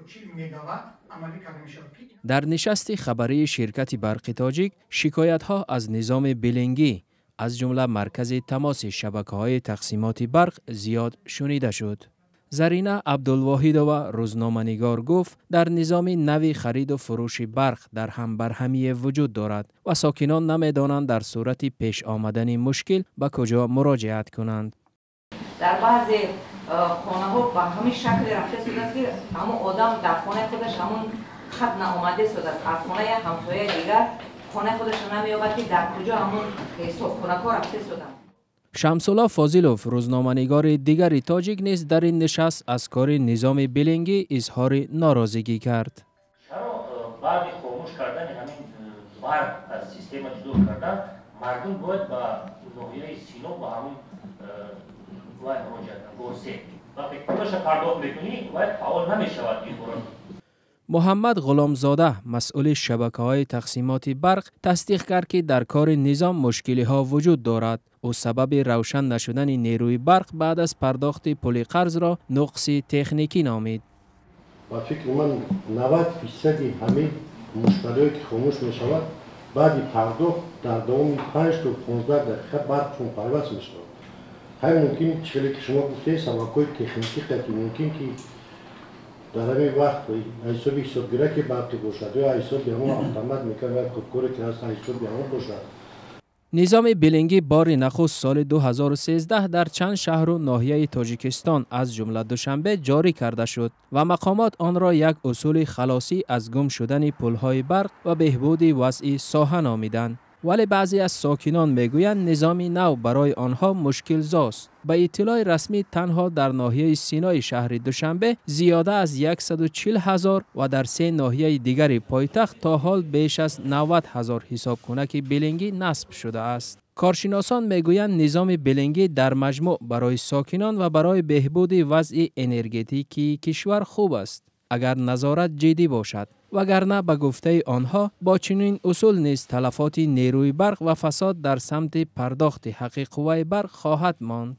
140 مگاوات عملی کرده می شود. در نشست خبری شرکت برق تاجیک شکایت‌ها از نظام بلینگی از جمله مرکز تماس شبکه‌های تقسیمات برق زیاد شنیده شد. زرینه عبدالواحدова روزنامه‌نگار گفت در نظام نوی خرید و فروش برق در هم برهمی وجود دارد و ساکنان نمی‌دانند در صورت پیش آمدن مشکل به کجا مراجعت کنند. در بعضی خانه‌ها به همین شکل رفته شده است که همون آدم در خانه خودش همون خط نآمده شده است. از خانه همسایه دیگر خانه خودش نمی‌یابد که در کجا همون حساب خانه‌ها رفته شده. شمس‌الله فاضلوف روزنامه‌نگار دیگری تاجیک نیز در این نشست از کار نظام بلینگی اظهار ناراضگی کرد. چرا بعد خاموش کردن همین برق از سیستم جدا کردن مردم باید با ناحیه سینو با همون باید مراجعه کنند. وقتی خودش پرداخت بکنی باید فعال نمی‌شود این برای. محمد غلامزاده مسئول شبکه‌های تقسیمات برق تصدیق کرد که در کار نظام مشکلی‌ها وجود دارد. او سبب روشن نشدن نیروی برق بعد از پرداخت پول قرض را نقص تکنیکی نامید. با فکر من 90% همه مشکلاتی که خاموش می‌شود بعد پرداخت در دوام 5 تا 15 دقیقه برق چون پرواز می‌شود. همین ممکن چیزی که شما گفتید سبک‌های تکنیکی قطعی ممکن که در همین وقت حسابگیری که برق باشد یا حساب همون اتومات میکنه خودکار که از حساب همون باشد. نظام بلینگی بار نخست سال 2013 در چند شهر و ناحیه تاجیکستان از جمله دوشنبه جاری کرده شد و مقامات آن را یک اصول خلاصی از گم شدن پل‌های برق و بهبود وضع ساحه نامیدند. ولی بعضی از ساکنان میگویند نظام نو برای آنها مشکل زاست. به اطلاع رسمی تنها در ناحیه سینای شهر دوشنبه زیاده از 140,000 و در 3 ناحیه دیگر پایتخت تا حال بیش از 90,000 حساب کنک بلینگی نصب شده است. کارشناسان میگویند نظام بلینگی در مجموع برای ساکنان و برای بهبود وضع انرژتیکی کشور خوب است اگر نظارت جدی باشد. وگرنه به گفته آنها با چنین اصول نیز تلفات نیروی برق و فساد در سمت پرداخت حق قوه برق خواهد ماند.